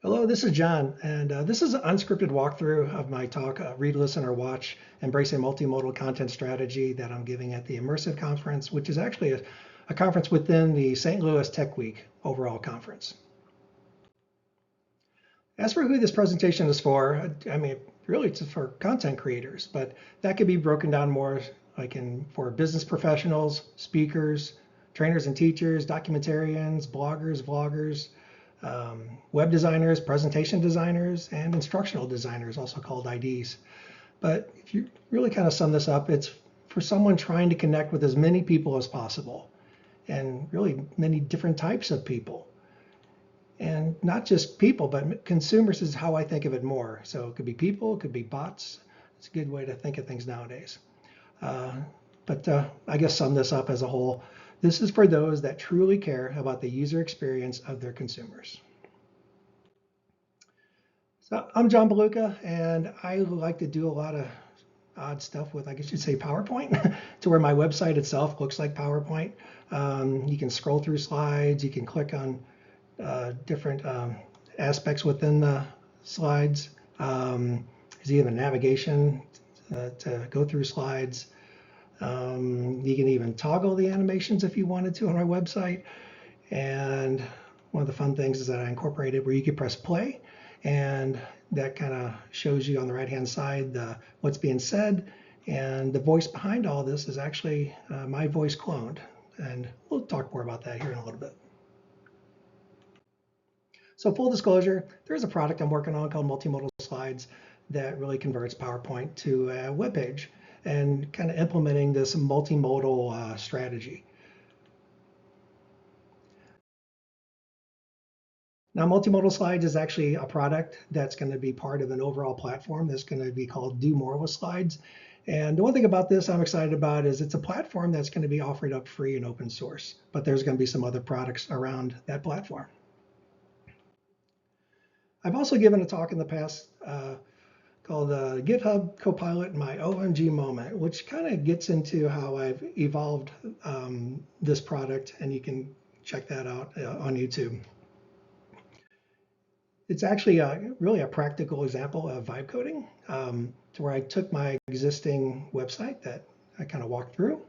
Hello, this is John, and this is an unscripted walkthrough of my talk, Read, Listen, or Watch, Embracing Multimodal Content Strategy that I'm giving at the Immersive Conference, which is actually a conference within the St. Louis Tech Week overall conference. As for who this presentation is for, I mean, really it's for content creators, but that could be broken down more like for business professionals, speakers, trainers and teachers, documentarians, bloggers, vloggers, web designers, presentation designers, and instructional designers, also called IDs. But if you really kind of sum this up, it's for someone trying to connect with as many people as possible, and really many different types of people. And not just people, but consumers is how I think of it more. So it could be people, it could be bots. It's a good way to think of things nowadays. But I guess sum this up as a whole. This is for those that truly care about the user experience of their consumers. So I'm John Beluca, and I like to do a lot of odd stuff with, I guess you'd say, PowerPoint, to where my website itself looks like PowerPoint. You can scroll through slides, you can click on different aspects within the slides. There's even navigation to go through slides. You can even toggle the animations if you wanted to on our website. And one of the fun things is that I incorporated where you could press play, and that kind of shows you on the right hand side what's being said. And the voice behind all this is actually my voice cloned. And we'll talk more about that here in a little bit. So full disclosure, there's a product I'm working on called Multimodal Slides that really converts PowerPoint to a web page, and kind of implementing this multimodal strategy. Now, Multimodal Slides is actually a product that's going to be part of an overall platform that's going to be called Do More with Slides. And the one thing about this I'm excited about is it's a platform that's going to be offered up free and open source, but there's going to be some other products around that platform. I've also given a talk in the past called GitHub Copilot, my OMG moment, which kind of gets into how I've evolved this product, and you can check that out on YouTube. It's actually really a practical example of vibe coding, to where I took my existing website that I kind of walked through,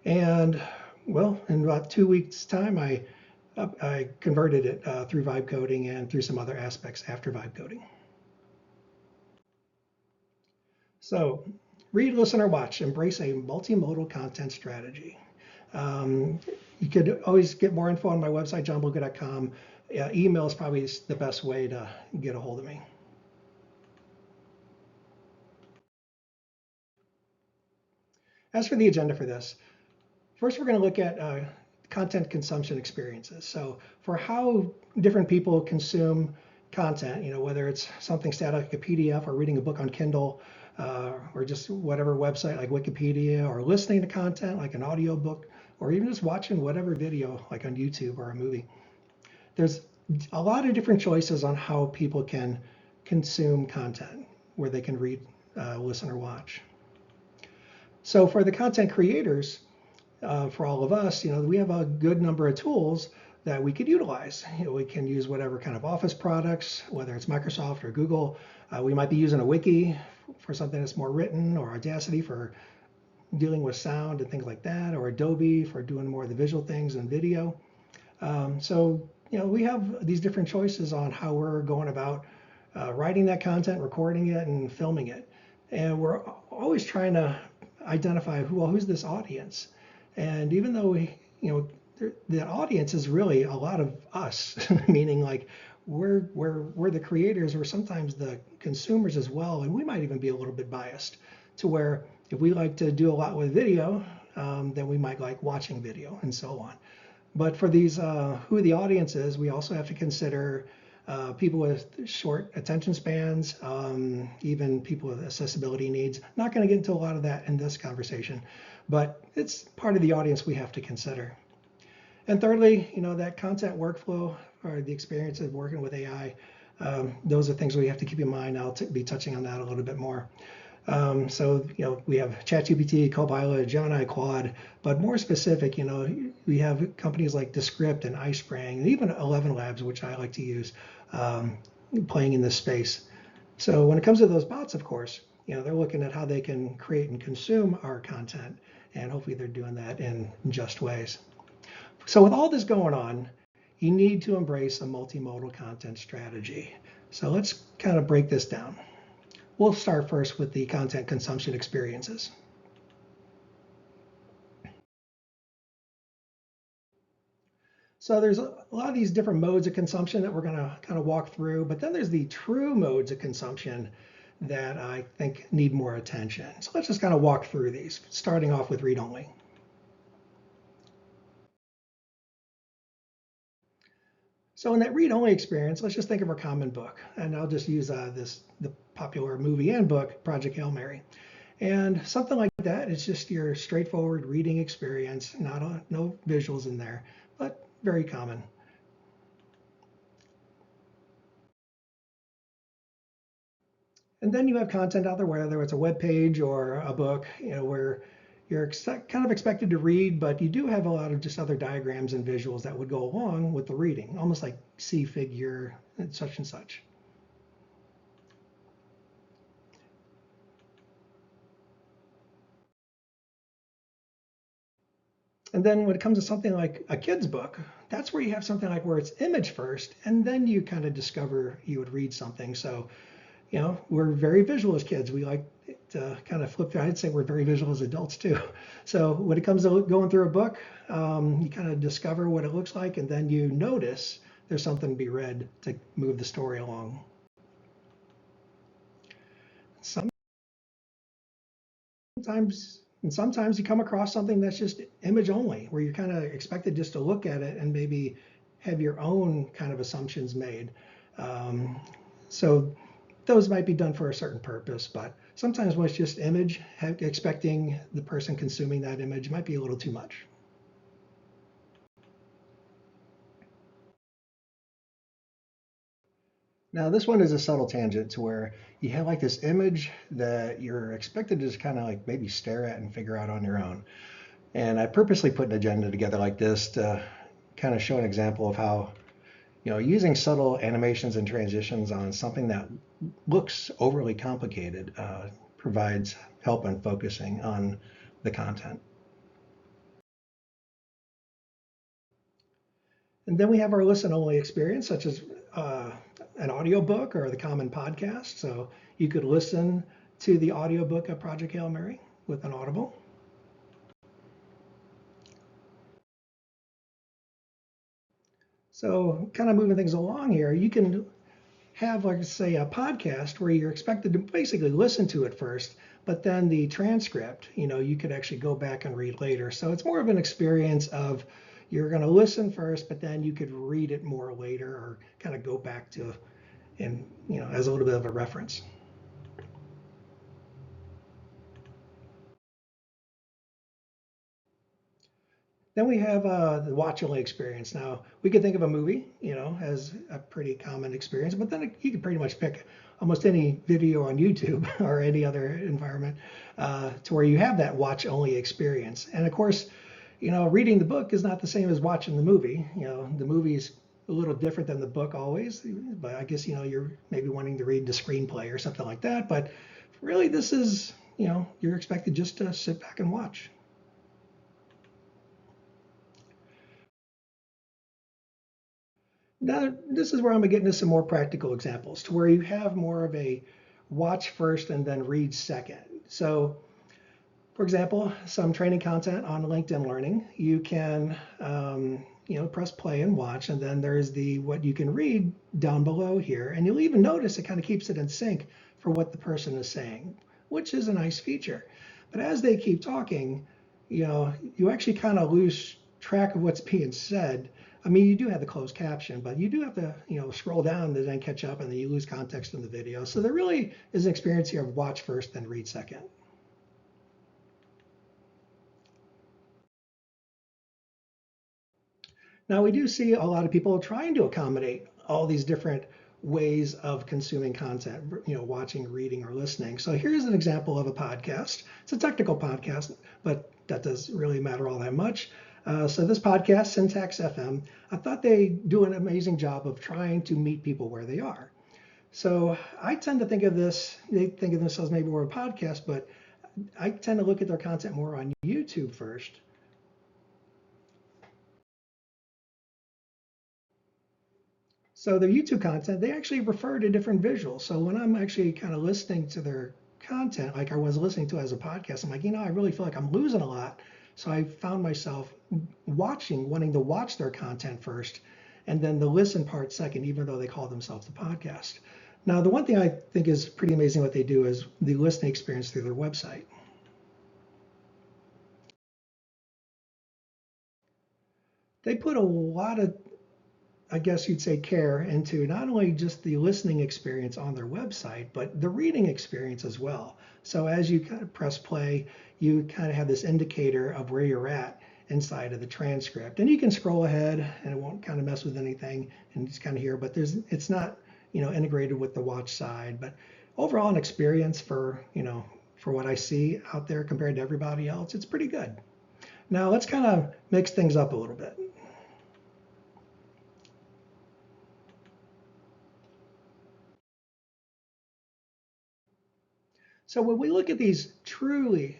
and well, in about 2 weeks' time, I converted it through vibe coding and through some other aspects after vibe coding. So, read, listen, or watch. Embrace a multimodal content strategy. You could always get more info on my website, johnbeluca.com. Email is probably the best way to get a hold of me. As for the agenda for this, first we're going to look at content consumption experiences. So for how different people consume content, whether it's something static like a PDF, or reading a book on Kindle, or just whatever website like Wikipedia, or listening to content like an audio book, or even just watching whatever video like on YouTube or a movie. There's a lot of different choices on how people can consume content, where they can read, listen, or watch. So for the content creators, for all of us, we have a good number of tools that we could utilize. We can use whatever kind of Office products, whether it's Microsoft or Google. We might be using a wiki for something that's more written, or Audacity for dealing with sound and things like that, or Adobe for doing more of the visual things and video. So we have these different choices on how we're going about writing that content, recording it, and filming it. And we're always trying to identify who's this audience. And even though the audience is really a lot of us, meaning like we're the creators, or sometimes the consumers as well, and we might even be a little bit biased, to where if we like to do a lot with video, then we might like watching video, and so on. But for these who the audience is, we also have to consider people with short attention spans, even people with accessibility needs. Not going to get into a lot of that in this conversation, but it's part of the audience we have to consider. And thirdly, that content workflow, or the experience of working with AI, those are things we have to keep in mind. I'll be touching on that a little bit more. So, we have ChatGPT, Copilot, Gemini, Claude, but more specific, we have companies like Descript and iSpring, and even 11 Labs, which I like to use, playing in this space. So when it comes to those bots, of course, they're looking at how they can create and consume our content, and hopefully they're doing that in just ways. So with all this going on, you need to embrace a multimodal content strategy. So let's kind of break this down. We'll start first with the content consumption experiences. So there's a lot of these different modes of consumption that we're going to kind of walk through, but then there's the true modes of consumption that I think need more attention. So let's just kind of walk through these, starting off with read-only. So in that read-only experience, let's just think of our common book, and I'll just use the popular movie and book, Project Hail Mary. And something like that, it's just your straightforward reading experience, no visuals in there, but very common. And then you have content out there, whether it's a web page or a book, where you're kind of expected to read, but you do have a lot of just other diagrams and visuals that would go along with the reading, almost like see figure and such. And then when it comes to something like a kid's book, that's where you have something like where it's image first, and then you kind of discover you would read something. So, we're very visual as kids. We like to kind of flip through. I'd say we're very visual as adults too. So when it comes to going through a book, you kind of discover what it looks like, and then you notice there's something to be read to move the story along. Sometimes you come across something that's just image only, where you're kind of expected just to look at it and maybe have your own kind of assumptions made. So those might be done for a certain purpose, but sometimes when it's just image, expecting the person consuming that image might be a little too much. Now this one is a subtle tangent to where you have like this image that you're expected to just kind of like maybe stare at and figure out on your own. And I purposely put an agenda together like this to kind of show an example of how, using subtle animations and transitions on something that looks overly complicated provides help in focusing on the content. And then we have our listen only experience, such as an audiobook or the common podcast. So you could listen to the audiobook of Project Hail Mary with an Audible. So kind of moving things along here, you can have, like, say, a podcast where you're expected to basically listen to it first, but then the transcript, you could actually go back and read later. So it's more of an experience of you're going to listen first, but then you could read it more later or kind of go back to, and as a little bit of a reference. Then we have the watch only experience. Now we could think of a movie, as a pretty common experience, but then you could pretty much pick almost any video on YouTube or any other environment to where you have that watch only experience. And of course, reading the book is not the same as watching the movie. The movie's a little different than the book always, but I guess, you're maybe wanting to read the screenplay or something like that. But really, this is, you're expected just to sit back and watch. Now, this is where I'm going to get into some more practical examples to where you have more of a watch first and then read second. So, for example, some training content on LinkedIn Learning, you can, press play and watch, and then there's what you can read down below here, and you'll even notice it kind of keeps it in sync for what the person is saying, which is a nice feature. But as they keep talking, you actually kind of lose track of what's being said. I mean, you do have the closed caption, but you do have to, scroll down to then catch up, and then you lose context in the video. So there really is an experience here of watch first, then read second. Now we do see a lot of people trying to accommodate all these different ways of consuming content, watching, reading, or listening. So here's an example of a podcast. It's a technical podcast, but that doesn't really matter all that much. So this podcast, Syntax FM, I thought they do an amazing job of trying to meet people where they are. So I tend to think of this, they think of themselves maybe more a podcast, but I tend to look at their content more on YouTube first. So their YouTube content, they actually refer to different visuals. So when I'm actually kind of listening to their content, like I was listening to as a podcast, I'm like, I really feel like I'm losing a lot. So I found myself wanting to watch their content first, and then the listen part second, even though they call themselves a podcast. Now, the one thing I think is pretty amazing what they do is the listening experience through their website. They put a lot of, I guess you'd say, care into not only just the listening experience on their website, but the reading experience as well. So as you kind of press play, you kind of have this indicator of where you're at inside of the transcript. And you can scroll ahead and it won't kind of mess with anything and just kind of here, but it's not, integrated with the watch side. But overall, an experience for what I see out there compared to everybody else, it's pretty good. Now let's kind of mix things up a little bit. So when we look at these true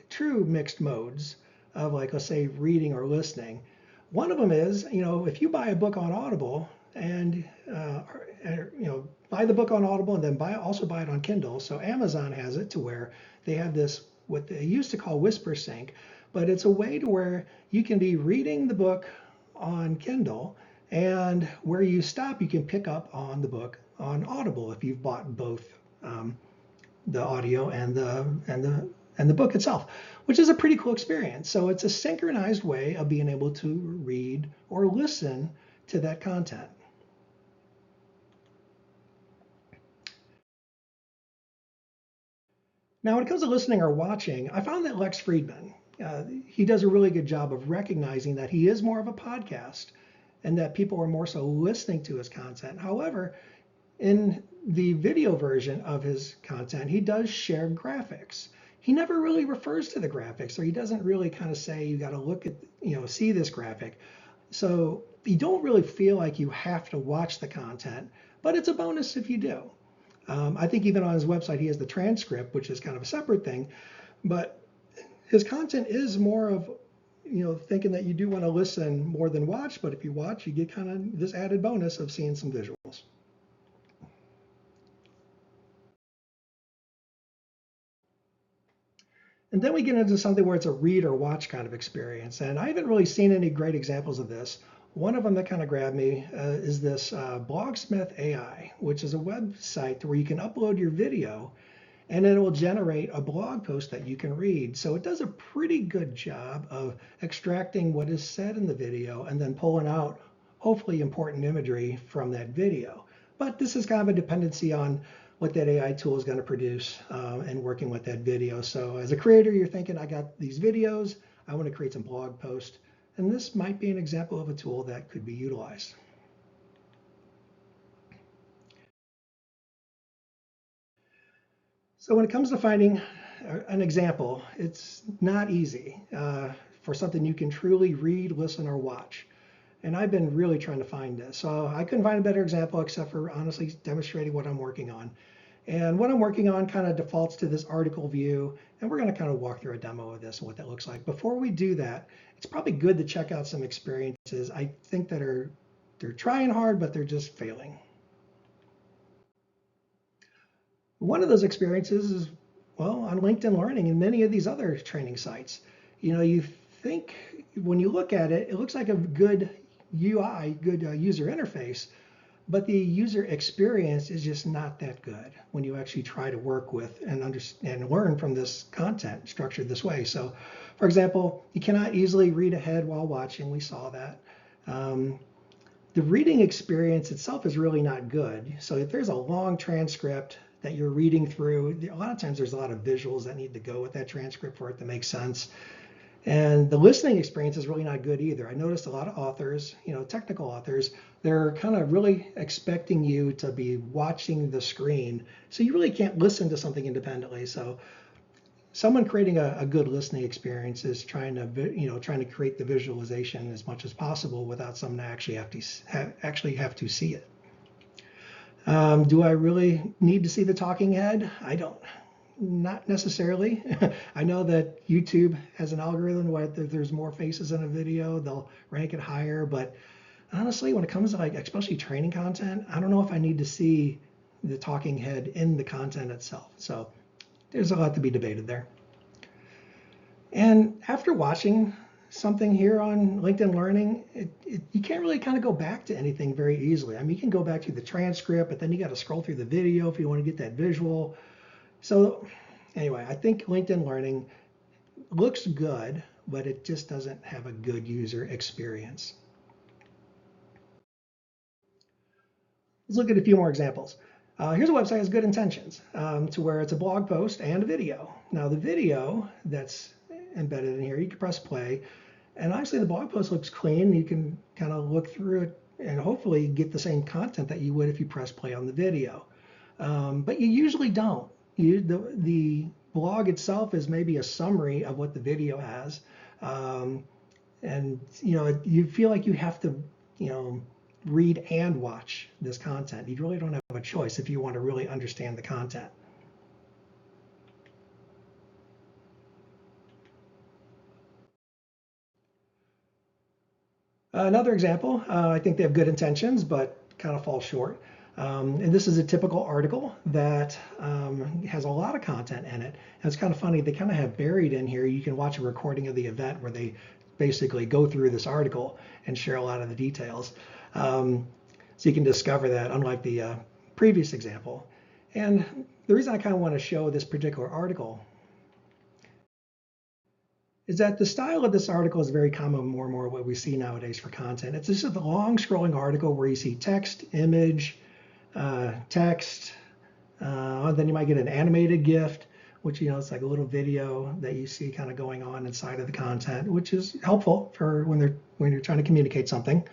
mixed modes of, like, let's say reading or listening, one of them is, if you buy a book on Audible and, buy the book on Audible and then also buy it on Kindle. So Amazon has it to where they have this, what they used to call Whisper Sync, but it's a way to where you can be reading the book on Kindle, and where you stop, you can pick up on the book on Audible if you've bought both. The audio and the book itself, which is a pretty cool experience. So it's a synchronized way of being able to read or listen to that content. Now, when it comes to listening or watching, I found that Lex Friedman, he does a really good job of recognizing that he is more of a podcast and that people are more so listening to his content. However, in the video version of his content, he does share graphics. He never really refers to the graphics, or he doesn't really kind of say you got to look at, see this graphic. So you don't really feel like you have to watch the content, but it's a bonus if you do. I think even on his website, he has the transcript, which is kind of a separate thing, but his content is more of, thinking that you do want to listen more than watch, but if you watch, you get kind of this added bonus of seeing some visuals. And then we get into something where it's a read or watch kind of experience. And I haven't really seen any great examples of this. One of them that kind of grabbed me is this Blogsmith AI, which is a website where you can upload your video and it will generate a blog post that you can read. So it does a pretty good job of extracting what is said in the video and then pulling out hopefully important imagery from that video. But this is kind of a dependency on what that AI tool is going to produce and working with that video. So as a creator, you're thinking, I got these videos, I want to create some blog posts, and this might be an example of a tool that could be utilized. So when it comes to finding an example, it's not easy for something you can truly read, listen, or watch. And I've been really trying to find this. So I couldn't find a better example except for honestly demonstrating what I'm working on. And what I'm working on kind of defaults to this article view. And we're going to kind of walk through a demo of this and what that looks like. Before we do that, it's probably good to check out some experiences I think that they're trying hard, but they're just failing. One of those experiences is, well, on LinkedIn Learning and many of these other training sites. You think when you look at it, it looks like a good UI, good user interface, but the user experience is just not that good when you actually try to work with and understand and learn from this content structured this way. So, for example, you cannot easily read ahead while watching. We saw that. The reading experience itself is really not good. So if there's a long transcript that you're reading through, a lot of times there's a lot of visuals that need to go with that transcript for it to make sense. And the listening experience is really not good either. I noticed a lot of authors, technical authors, they're kind of really expecting you to be watching the screen. So you really can't listen to something independently. So someone creating a good listening experience is trying to create the visualization as much as possible without someone actually have to see it. Do I really need to see the talking head? I don't. Not necessarily. I know that YouTube has an algorithm where if there's more faces in a video, they'll rank it higher. But honestly, when it comes to especially training content, I don't know if I need to see the talking head in the content itself. So there's a lot to be debated there. And after watching something here on LinkedIn Learning, you can't really kind of go back to anything very easily. I mean, you can go back to the transcript, but then you got to scroll through the video if you want to get that visual. So anyway, I think LinkedIn Learning looks good, but it just doesn't have a good user experience. Let's look at a few more examples. Here's a website that has good intentions to where it's a blog post and a video. Now the video that's embedded in here, you can press play, and obviously the blog post looks clean. You can kind of look through it and hopefully get the same content that you would if you press play on the video. But you usually don't. The blog itself is maybe a summary of what the video has, and you feel like you have to read and watch this content. You really don't have a choice if you want to really understand the content. Another example, I think they have good intentions, but kind of fall short. And this is a typical article that has a lot of content in it. And it's kind of funny, they kind of have buried in here, you can watch a recording of the event where they basically go through this article and share a lot of the details. So you can discover that, unlike the previous example. And the reason I kind of want to show this particular article is that the style of this article is very common, more and more what we see nowadays for content. It's just a long scrolling article where you see text, image, text, then you might get an animated GIF, which it's like a little video that you see kind of going on inside of the content, which is helpful for when you're trying to communicate something.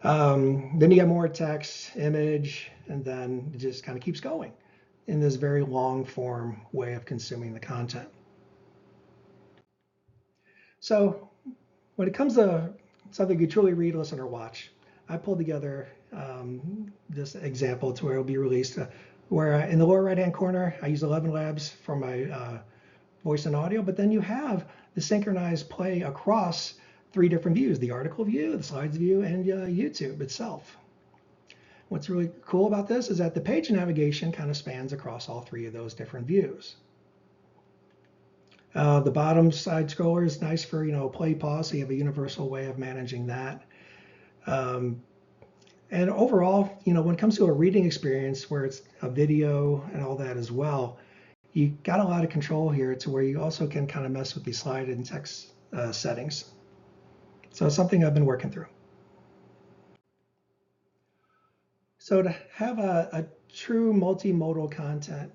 Then you get more text, image, and then it just kind of keeps going in this very long form way of consuming the content. So when it comes to something you truly read, listen, or watch, I pulled together this example to where it'll be released, where in the lower right-hand corner, I use 11 Labs for my voice and audio, but then you have the synchronized play across 3 different views, the article view, the slides view, and YouTube itself. What's really cool about this is that the page navigation kind of spans across all 3 of those different views. The bottom side scroller is nice for, play, pause, so you have a universal way of managing that. And overall, when it comes to a reading experience where it's a video and all that as well, you got a lot of control here to where you also can kind of mess with the slide and text settings. So it's something I've been working through. So to have a true multimodal content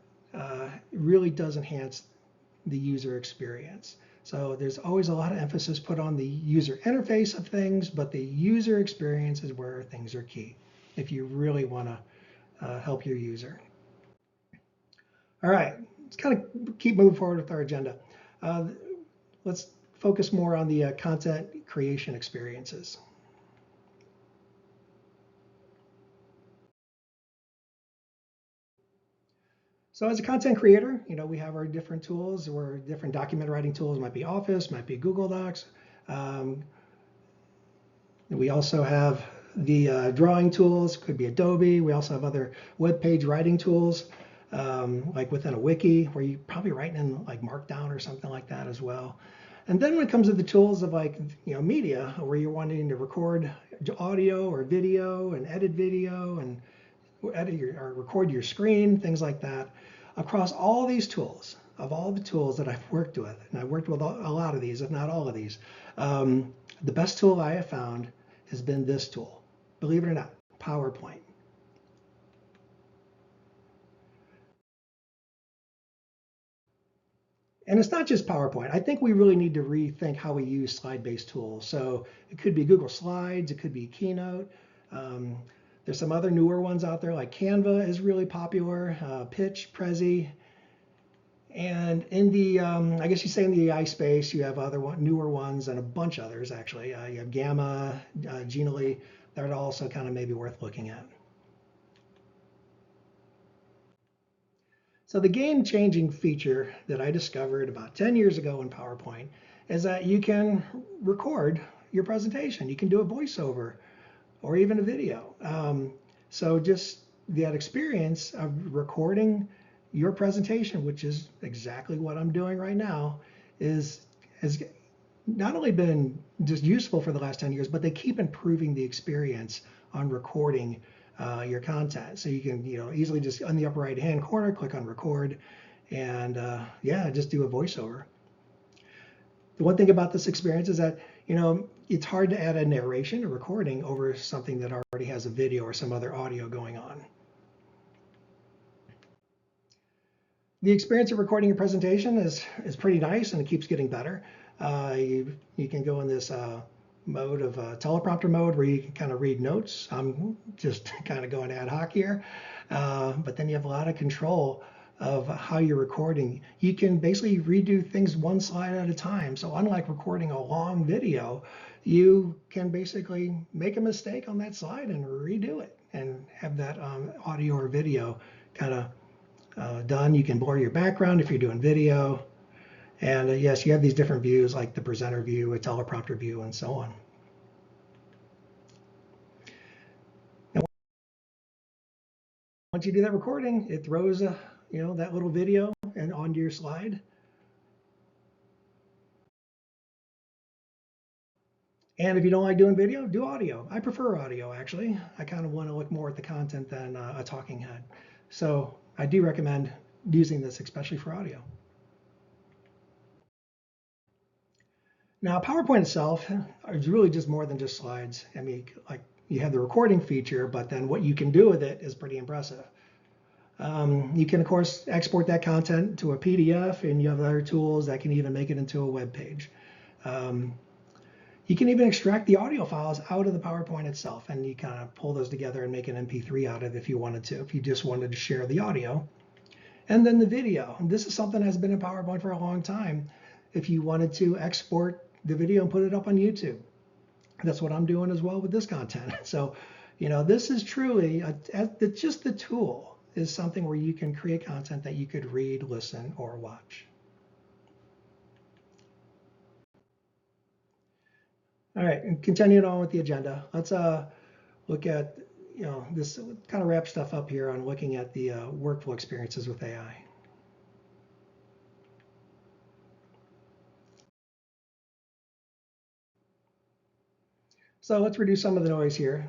really does enhance the user experience. So there's always a lot of emphasis put on the user interface of things, but the user experience is where things are key if you really want to help your user. All right, let's kind of keep moving forward with our agenda. Let's focus more on the content creation experiences. So as a content creator, we have our different tools or different document writing tools. It might be Office, might be Google Docs. We also have the drawing tools, could be Adobe. We also have other web page writing tools, like within a wiki, where you probably writing in like Markdown or something like that as well. And then when it comes to the tools of media, where you're wanting to record audio or video and edit video and or record your screen, things like that. Across all these tools, of all the tools that I've worked with, and I've worked with a lot of these, if not all of these, the best tool I have found has been this tool. Believe it or not, PowerPoint. And it's not just PowerPoint. I think we really need to rethink how we use slide-based tools. So it could be Google Slides, it could be Keynote. Um, there's some other newer ones out there, like Canva is really popular, Pitch, Prezi. And in the, I guess you say in the AI space, you have other newer ones and a bunch others actually. You have Gamma, Genially, that are also kind of maybe worth looking at. So the game-changing feature that I discovered about 10 years ago in PowerPoint is that you can record your presentation. You can do a voiceover or even a video. So just that experience of recording your presentation, which is exactly what I'm doing right now, has not only been just useful for the last 10 years, but they keep improving the experience on recording your content. So you can, easily just on the upper right hand corner, click on record and yeah, just do a voiceover. The one thing about this experience is that, it's hard to add a narration or recording over something that already has a video or some other audio going on. The experience of recording your presentation is pretty nice and it keeps getting better. You can go in this mode of teleprompter mode where you can kind of read notes. I'm just kind of going ad hoc here, but then you have a lot of control of how you're recording. You can basically redo things one slide at a time. So unlike recording a long video, you can basically make a mistake on that slide and redo it and have that audio or video kind of done. You can blur your background if you're doing video. And yes, you have these different views like the presenter view, a teleprompter view, and so on. And once you do that recording, it throws that little video and onto your slide. And if you don't like doing video, do audio. I prefer audio actually. I kind of want to look more at the content than a talking head. So I do recommend using this, especially for audio. Now, PowerPoint itself is really just more than just slides. I mean, like you have the recording feature, but then what you can do with it is pretty impressive. You can, of course, export that content to a PDF, and you have other tools that can even make it into a web page. You can even extract the audio files out of the PowerPoint itself, and you kind of pull those together and make an MP3 out of it if you wanted to, if you just wanted to share the audio. And then the video. This is something that's been in PowerPoint for a long time. If you wanted to export the video and put it up on YouTube, that's what I'm doing as well with this content. So, this is truly just the tool is something where you can create content that you could read, listen, or watch. All right, and continuing on with the agenda, let's look at, this kind of wrap stuff up here on looking at the workflow experiences with AI. So let's reduce some of the noise here.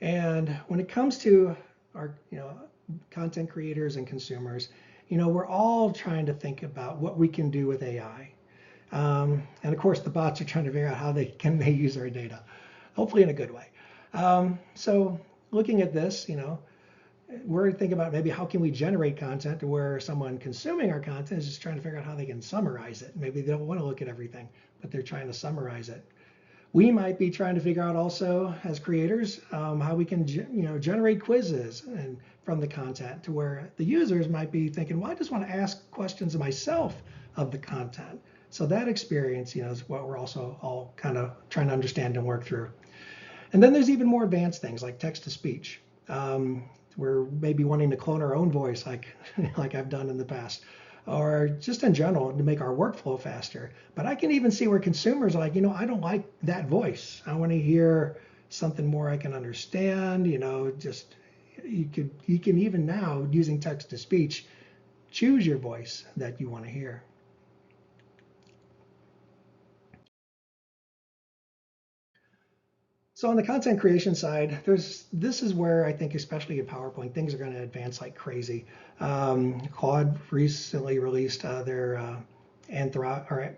And when it comes to our, content creators and consumers, we're all trying to think about what we can do with AI. And of course, the bots are trying to figure out how they use our data, hopefully in a good way. So looking at this, we're thinking about maybe how can we generate content to where someone consuming our content is just trying to figure out how they can summarize it. Maybe they don't want to look at everything, but they're trying to summarize it. We might be trying to figure out also as creators how we can generate quizzes and from the content to where the users might be thinking, well, I just want to ask questions of myself of the content. So that experience, is what we're also all kind of trying to understand and work through. And then there's even more advanced things like text to speech. We're maybe wanting to clone our own voice like I've done in the past, or just in general to make our workflow faster. But I can even see where consumers are like, I don't like that voice. I want to hear something more I can understand. Just you can even now using text to speech choose your voice that you want to hear. So on the content creation side, this is where I think, especially in PowerPoint, things are going to advance like crazy. Claude recently released their Anthropic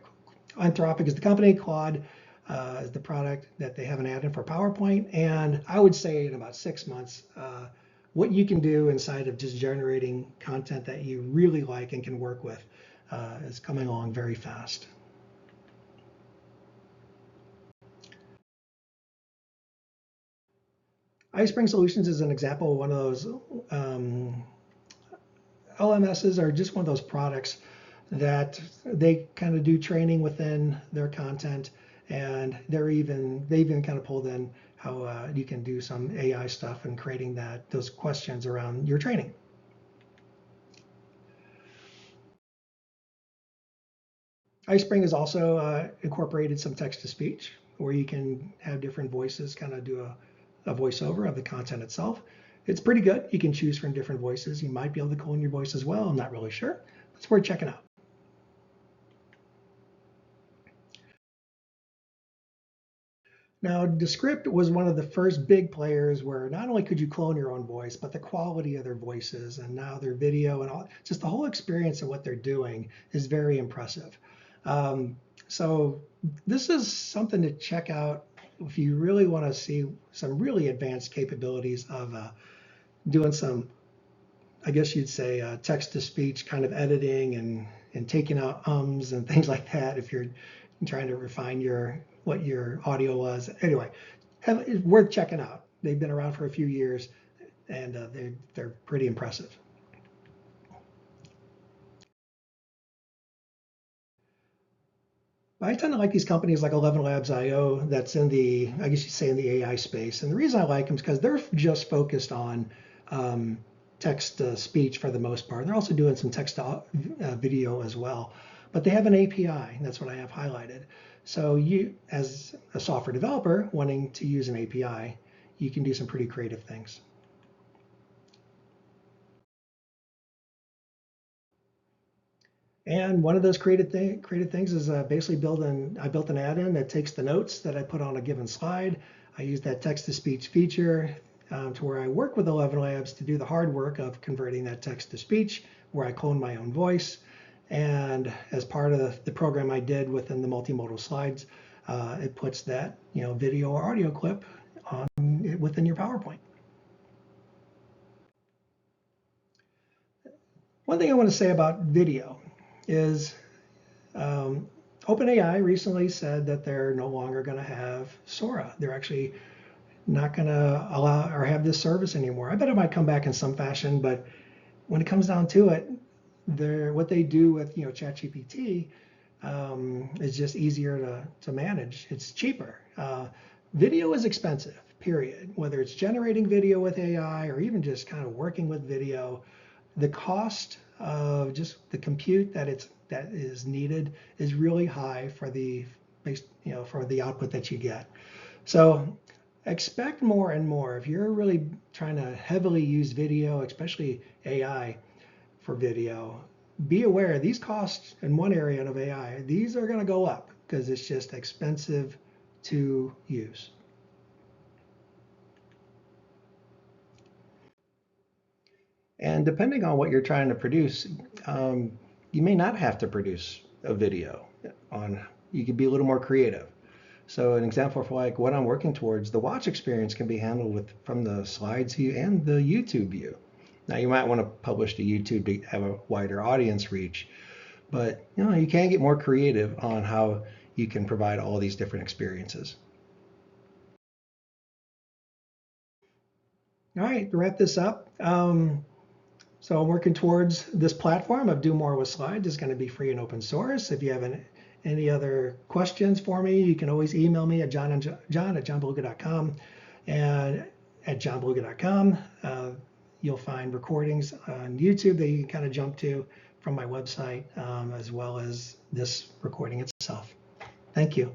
is the company, Claude is the product that they have an add-in for PowerPoint. And I would say in about 6 months, what you can do inside of just generating content that you really like and can work with. is coming along very fast. iSpring Solutions is an example of one of those LMSs, are just one of those products that they kind of do training within their content, and they even kind of pulled in how you can do some AI stuff and creating those questions around your training. iSpring has also incorporated some text-to-speech, where you can have different voices kind of do a voiceover of the content itself. It's pretty good. You can choose from different voices. You might be able to clone your voice as well. I'm not really sure. It's worth checking out. Now, Descript was one of the first big players where not only could you clone your own voice, but the quality of their voices and now their video and all, just the whole experience of what they're doing is very impressive. So this is something to check out if you really want to see some really advanced capabilities of doing some, I guess you'd say, text-to-speech kind of editing and taking out ums and things like that if you're trying to refine what your audio was. Anyway, it's worth checking out. They've been around for a few years, and they're pretty impressive. I tend to like these companies like 11 Labs IO that's in the, I guess you'd say, in the AI space. And the reason I like them is because they're just focused on text speech for the most part. They're also doing some text video as well. But they have an API, and that's what I have highlighted. So you, as a software developer wanting to use an API, you can do some pretty creative things. And one of those creative things is basically I built an add-in that takes the notes that I put on a given slide. I use that text-to-speech feature to where I work with 11 Labs to do the hard work of converting that text-to-speech, where I clone my own voice. And as part of the program I did within the multimodal slides, it puts that video or audio clip on within your PowerPoint. One thing I want to say about video is OpenAI recently said that they're no longer going to have Sora. They're actually not going to allow or have this service anymore. I bet it might come back in some fashion, but when it comes down to it, what they do with ChatGPT is just easier to manage. It's cheaper. Video is expensive, period. Whether it's generating video with AI or even just kind of working with video, the cost of just the compute that is needed is really high for the output that you get. So expect more and more. If you're really trying to heavily use video, especially AI for video, be aware these costs in one area of AI, these are going to go up because it's just expensive to use. And depending on what you're trying to produce, you may not have to produce a video. You could be a little more creative. So an example for like what I'm working towards, the watch experience can be handled from the slides view and the YouTube view. Now you might want to publish to YouTube to have a wider audience reach, but you can get more creative on how you can provide all these different experiences. All right, to wrap this up, so I'm working towards this platform of Do More with Slides. It's going to be free and open source. If you have any other questions for me, you can always email me at john@johnbeluga.com. And at johnbeluga.com, you'll find recordings on YouTube that you can kind of jump to from my website, as well as this recording itself. Thank you.